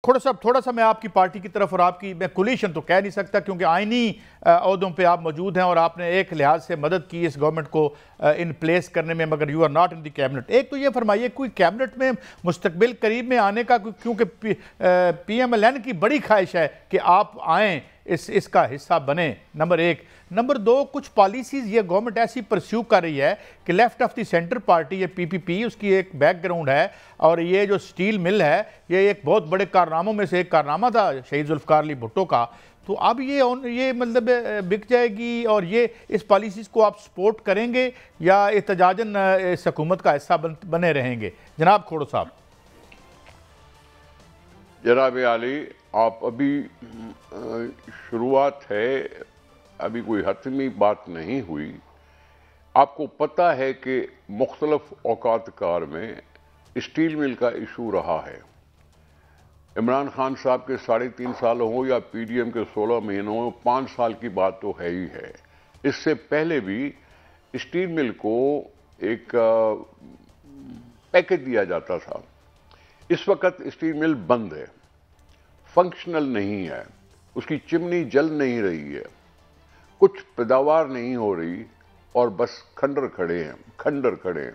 تھوڑا سا میں آپ کی پارٹی کی طرف اور آپ کی میں کولیشن تو کہہ نہیں سکتا کیونکہ آئینی عہدوں پہ آپ موجود ہیں اور آپ نے ایک لحاظ سے مدد کی اس گورنمنٹ کو ان پلیس کرنے میں، مگر you are not in the cabinet. ایک تو یہ فرمائیے کوئی کیبنٹ میں مستقبل قریب میں آنے کا، کیونکہ پی ایم ایل این کی بڑی خواہش ہے کہ آپ آئیں، اس کا حصہ بنیں، نمبر ایک. نمبر دو، کچھ پالیسیز یہ گورنمنٹ ایسی پرسیو کر رہی ہے کہ left of the centre party, یہ پی پی پی، اس کی ایک بیک گراؤنڈ ہے، اور یہ جو سٹیل مل ہے یہ ایک بہت بڑے کارناموں میں سے ایک کارنامہ تھا شہید ذوالفقار علی بھٹو کا. تو اب یہ مطلب بک جائے گی، اور یہ اس پالیسیز کو آپ سپورٹ کریں گے یا احتجاجاً اس حکومت کا حصہ بنے رہیں گے؟ جناب کھوڑو صاحب. جناب عالی، آپ ابھی شروعات ہے، ابھی کوئی حتمی بات نہیں ہوئی. آپ کو پتہ ہے کہ مختلف اوقات کار میں اسٹیل مل کا ایشو رہا ہے. عمران خان صاحب کے 3.5 سال ہوں یا پی ڈی ایم کے 16 مہینوں ہوں، 5 سال کی بات تو ہے ہی ہے. اس سے پہلے بھی اسٹیل مل کو ایک پیکج دیا جاتا تھا. اس وقت اسٹیل مل بند ہے، فنکشنل نہیں ہے، اس کی چمنی جل نہیں رہی ہے، کچھ پیداوار نہیں ہو رہی، اور بس کھنڈر کھڑے ہیں.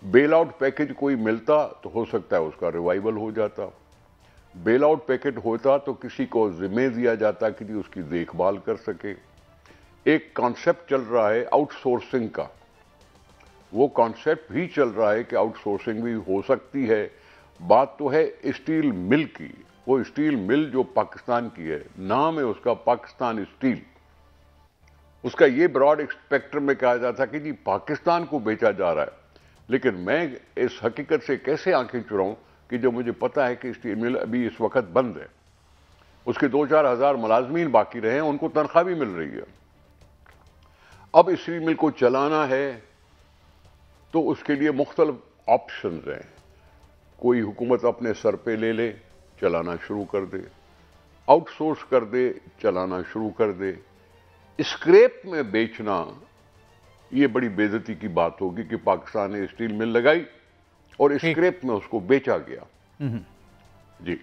بیل آؤٹ پیکج کوئی ملتا تو ہو سکتا ہے اس کا ریوائیول ہو جاتا. بیل آؤٹ پیکج ہوتا تو کسی کو ذمہ دیا جاتا کہ اس کی دیکھ بھال کر سکے. ایک کانسیپٹ چل رہا ہے آؤٹ سورسنگ کا، وہ کانسیپٹ بھی چل رہا ہے کہ آؤٹ سورسنگ بھی ہو سکتی ہے. بات تو ہے اسٹیل مل کی. وہ اسٹیل مل جو پاکستان کی ہے، نام ہے اس کا پاکستان اسٹیل. اس کا یہ براڈ اسپیکٹرم میں کہا جاتا کہ جی پاکستان کو بیچا جا رہا ہے. لیکن میں اس حقیقت سے کیسے آنکھیں چراؤں کہ جو مجھے پتا ہے کہ اسٹیل مل ابھی اس وقت بند ہے، اس کے 2-4 ہزار ملازمین باقی رہے ہیں، ان کو تنخواہ بھی مل رہی ہے. اب اسٹیل مل کو چلانا ہے تو اس کے لیے مختلف آپشنز ہیں. کوئی حکومت اپنے سر پہ لے لے، چلانا شروع کر دے، آؤٹ سورس کر دے، چلانا شروع کر دے. اسکریپ میں بیچنا یہ بڑی بے عزتی کی بات ہوگی کہ پاکستان نے اسٹیل مل لگائی اور اسکریپ میں اس کو بیچا گیا. جی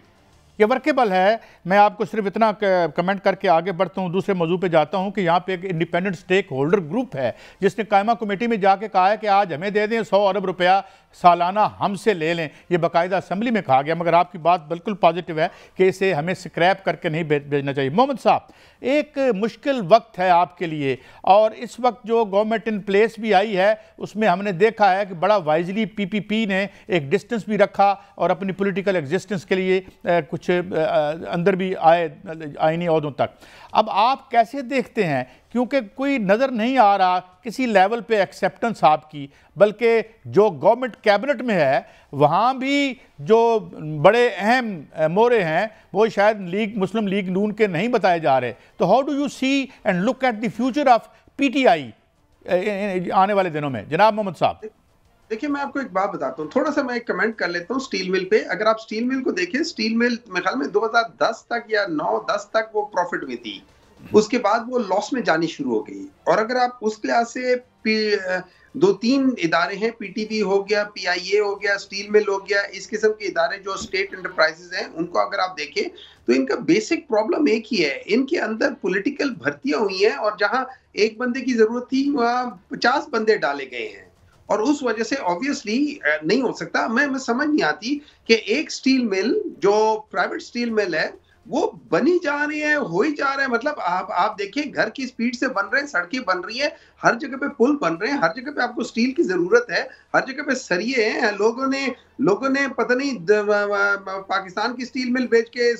یہ ورکیبل ہے. میں آپ کو صرف اتنا کمنٹ کر کے آگے بڑھتا ہوں، دوسرے موضوع پہ جاتا ہوں کہ یہاں پہ ایک انڈیپینڈنٹ سٹیک ہولڈر گروپ ہے جس نے قائمہ کمیٹی میں جا کے کہا ہے کہ آج ہمیں دے دیں 100 ارب روپیہ سالانہ ہم سے لے لیں. یہ باقاعدہ اسمبلی میں کہا گیا، مگر آپ کی بات بالکل پازیٹیو ہے کہ اسے ہمیں سکریپ کر کے نہیں بھیجنا چاہیے. محمد صاحب، ایک مشکل وقت ہے آپ کے لیے، اور اس وقت جو گورنمنٹ ان پلیس بھی آئی ہے اس میں ہم نے دیکھا ہے کہ بڑا وائزلی پی پی پی نے ایک ڈسٹنس بھی رکھا اور اپنی پولیٹیکل ایگزسٹنس کے لیے کچھ اندر بھی آئے آئینی عہدوں تک. اب آپ کیسے دیکھتے ہیں، کیونکہ کوئی نظر نہیں آ رہا کسی لیول پہ ایکسیپٹنس آپ کی، بلکہ جو گورنمنٹ کیبنٹ میں ہے وہاں بھی جو بڑے اہم مورے ہیں وہ شاید مسلم لیگ نون کے نہیں بتائے جا رہے. تو how do you see and look at the future of P T I آنے والے دنوں میں؟ جناب محمد صاحب. دیکھیں، میں آپ کو ایک بات بتاتا ہوں، تھوڑا سا میں ایک کمنٹ کر لیتا ہوں سٹیل مل پہ. اگر آپ سٹیل مل کو دیکھیں، سٹیل مل میرے خیال میں 2010 تک یا 9-10 تک وہ پروفٹ میں تھی، اس کے بعد وہ لاس میں جانی شروع ہو گئی. اور اگر آپ اس لحاظ سے 2-3 ادارے ہیں، پی ٹی وی ہو گیا، پی آئی اے ہو گیا، سٹیل مل ہو گیا، اس قسم کے ادارے جو اسٹیٹ انٹرپرائزز ہیں، ان کو اگر آپ دیکھیں تو ان کا بیسک پرابلم ایک ہی ہے، ان کے اندر پولیٹیکل بھرتیاں ہوئی ہیں، اور جہاں ایک بندے کی ضرورت تھی وہاں 50 بندے ڈالے گئے ہیں. اور اس وجہ سے آبویسلی نہیں ہو سکتا. میں سمجھ نہیں آتی کہ ایک سٹیل مل جو پرائیویٹ سٹیل مل ہے وہ بنی جا رہی ہے، ہو ہی جا رہا ہے. مطلب آپ دیکھیں گھر کی سپیڈ سے بن رہے ہیں، سڑکیں بن رہی ہیں، ہر جگہ پہ پل بن رہے ہیں، ہر جگہ پہ آپ کو سٹیل کی ضرورت ہے، ہر جگہ پہ سریے ہیں. لوگوں نے پتہ نہیں پاکستان کی سٹیل مل بیچ کے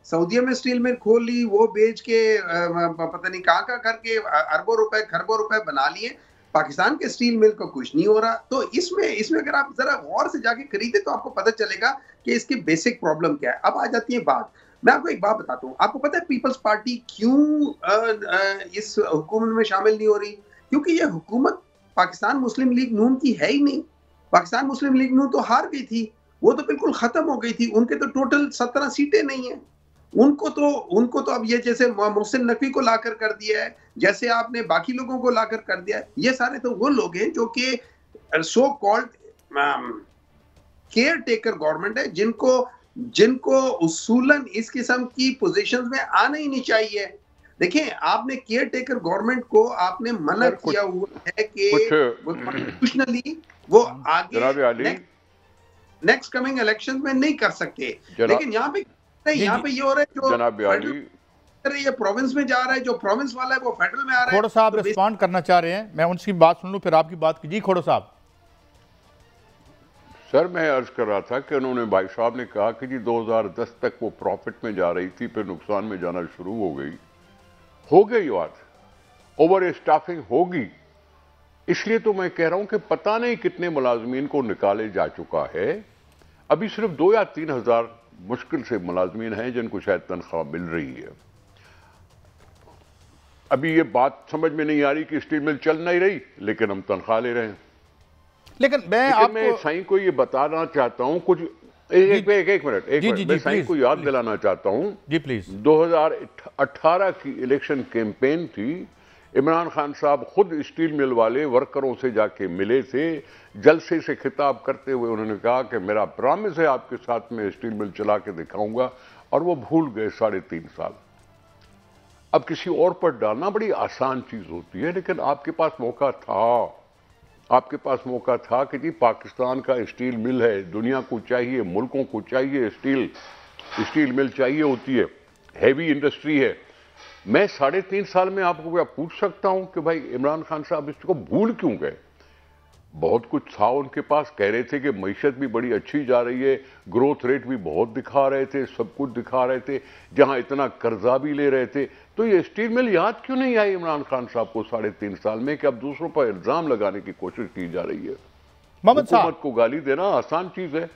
سعودیہ میں سٹیل مل کھول لی، وہ بیچ کے پتہ نہیں کہاں کر کے اربوں روپے خربوں روپے بنا لیے. پاکستان کے سٹیل مل کو کچھ نہیں ہو رہا. تو اس میں اگر آپ ذرا غور سے جا کے خریدیں تو آپ کو پتہ چلے گا کہ اس کی بیسک پرابلم کیا ہے. اب آ جاتی ہے بات، میں آپ کو ایک بات بتاتا ہوں. آپ کو پتہ ہے پیپلز پارٹی کیوں اس حکومت میں شامل نہیں ہو رہی؟ کیونکہ یہ حکومت پاکستان مسلم لیگ نون کی ہے ہی نہیں. پاکستان مسلم لیگ نون تو ہار گئی تھی، وہ تو بالکل ختم ہو گئی تھی. ان کے تو ٹوٹل 17 سیٹیں نہیں ہیں. ان کو تو اب یہ جیسے محسن نقوی کو لا کر دیا ہے، جیسے آپ نے باقی لوگوں کو لا کر دیا ہے. یہ سارے تو وہ لوگ ہیں جو کہ so called care taker government ہے، جن کو جن کو اصولاً اس قسم کی پوزیشنز میں آنا ہی نہیں چاہیے. دیکھیں آپ نے کیئر ٹیکر گورنمنٹ کو آپ نے منع کیا ہوا ہے کہ کانسٹیٹیوشنلی وہ آگے نیکسٹ کمنگ الیکشن میں نہیں کر سکتے. لیکن یہاں پہ یہ ہو رہا ہے جو جناب عالی یہ پروونس میں جا رہا ہے, جو پروونس والا ہے وہ فیڈرل میں آ رہا ہے. کھوڑا صاحب ریسپونڈ کرنا چاہ رہے ہیں, میں ان کی بات سن لوں پھر آپ کی بات کی. جی کھوڑا صاحب. سر میں عرض کر رہا تھا کہ انہوں نے بھائی صاحب نے کہا کہ جی 2010 تک وہ پروفٹ میں جا رہی تھی, پھر نقصان میں جانا شروع ہو گئی بات, اوور اسٹافنگ ہوگی. اس لیے تو میں کہہ رہا ہوں کہ پتہ نہیں کتنے ملازمین کو نکالے جا چکا ہے. ابھی صرف 2 یا 3 ہزار مشکل سے ملازمین ہیں جن کو شاید تنخواہ مل رہی ہے. ابھی یہ بات سمجھ میں نہیں آ رہی کہ اسٹیل مل چل نہیں رہی لیکن ہم تنخواہ لے رہے ہیں. لیکن میں سائیں کو یہ بتانا چاہتا ہوں کچھ ایک منٹ میں سائیں کو یاد دلانا چاہتا ہوں. جی پلیز. 2018 کی الیکشن کیمپین تھی, عمران خان صاحب خود اسٹیل مل والے ورکروں سے جا کے ملے تھے, جلسے سے خطاب کرتے ہوئے انہوں نے کہا کہ میرا پرامس ہے آپ کے ساتھ میں اسٹیل مل چلا کے دکھاؤں گا, اور وہ بھول گئے 3.5 سال. اب کسی اور پر ڈالنا بڑی آسان چیز ہوتی ہے, لیکن آپ کے پاس موقع تھا کہ جی پاکستان کا اسٹیل مل ہے, دنیا کو چاہیے, ملکوں کو چاہیے, اسٹیل مل چاہیے ہوتی ہے, ہیوی انڈسٹری ہے. میں 3.5 سال میں آپ کو کیا پوچھ سکتا ہوں کہ بھائی عمران خان صاحب اس کو بھول کیوں گئے؟ بہت کچھ تھا ان کے پاس, کہہ رہے تھے کہ معیشت بھی بڑی اچھی جا رہی ہے, گروتھ ریٹ بھی بہت دکھا رہے تھے, سب کچھ دکھا رہے تھے, جہاں اتنا قرضہ بھی لے رہے تھے. تو یہ اسٹیل مل یاد کیوں نہیں آئی عمران خان صاحب کو 3.5 سال میں کہ اب دوسروں پر الزام لگانے کی کوشش کی جا رہی ہے؟ محمد صاحب حکومت کو گالی دینا آسان چیز ہے.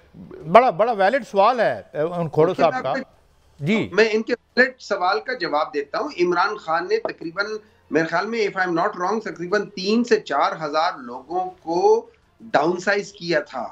بڑا ویلڈ سوال ہے ان کھوڑو صاحب کا. جی میں ان کے ویلڈ سوال کا جواب دیتا ہوں. عمران خان نے تقریباً میرے خیال میں if I'm not wrong تقریباً 3 سے 4 ہزار لوگوں کو ڈاؤن سائز کیا تھا,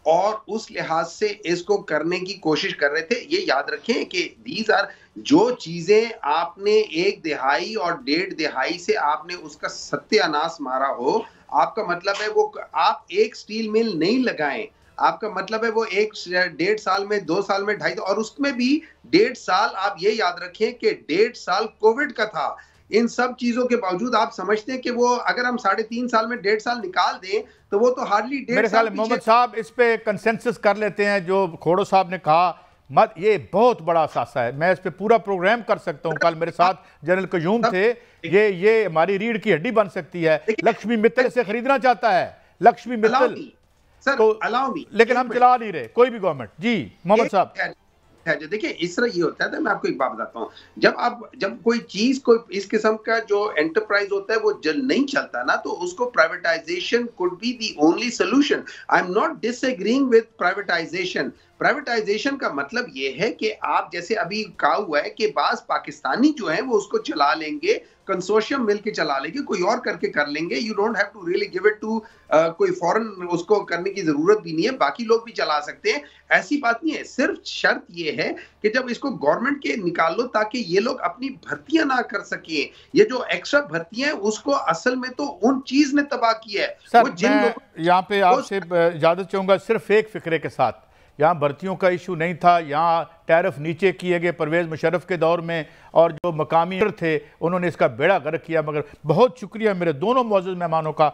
اور اس لحاظ سے اس کو کرنے کی کوشش کر رہے تھے. یہ یاد رکھیں کہ دیز آر جو چیزیں آپ نے 1 دہائی اور 1.5 دہائی سے آپ نے اس کا ستیہ ناش مارا ہو, آپ کا مطلب ہے وہ آپ ایک سٹیل مل نہیں لگائیں, آپ کا مطلب ہے وہ 1.5 سال میں 2 سال میں 2.5, اور اس میں بھی 1.5 سال آپ یہ یاد رکھیں کہ 1.5 سال کووڈ کا تھا. ان سب چیزوں کے باوجود آپ سمجھتے ہیں کہ وہ اگر ہم 3.5 سال میں 1.5 سال نکال دیں تو وہ تو ہارڈلی 1.5 سال. میرے خیال محمد صاحب اس پہ کنسنسس کر لیتے ہیں جو کھوڑو صاحب نے کہا. یہ بہت بڑا اثاثہ ہے, میں اس پہ پورا پروگرام کر سکتا ہوں. کل میرے ساتھ جنرل قیوم تھے, یہ ہماری ریڑھ کی ہڈی بن سکتی ہے. لکشمی متل سے خریدنا چاہتا ہے, لکشمی متل, لیکن ہم چلا نہیں رہے کوئی بھی گورنمنٹ. جی محمد صاحب. دیکھیں اس طرح یہ ہوتا ہے, میں آپ کو ایک بات بتاتا ہوں. جب کوئی چیز کوئی اس قسم کا جو انٹرپرائز ہوتا ہے وہ نہیں چلتا نا, تو اس کو privatisation could be the only solution. I'm not disagreeing with privatization. Privatization کا مطلب یہ ہے کہ آپ جیسے ابھی کہا ہوا ہے کہ بعض پاکستانی جو ہیں وہ اس کو چلا لیں گے, کنسورشیم مل کے چلا لیں گے, کوئی اور کر کے کر لیں گے. You don't have to really give it to کوئی فورن, اس کو کرنے کی ضرورت بھی نہیں ہے, باقی لوگ بھی چلا سکتے ہیں. ایسی بات نہیں ہے. صرف شرط یہ ہے کہ جب اس کو گورنمنٹ کے نکال لو تاکہ یہ لوگ اپنی بھرتیاں نہ کر سکیں. یہ جو ایکسٹرا بھرتیاں ہیں اس کو اصل میں تو ان چیز نے تباہ کیا ہے. سر میں یہاں پہ آپ سے اجازت چاہوں گا صرف ایک فکرے کے ساتھ. یہاں بھرتیوں کا ایشو نہیں تھا, یہاں ٹیرف نیچے کیے گئے پرویز مشرف کے دور میں, اور جو مقامی تھے انہوں نے اس کا بیڑا غرق کیا. مگر بہت شکریہ میرے دونوں معزز مہمانوں کا.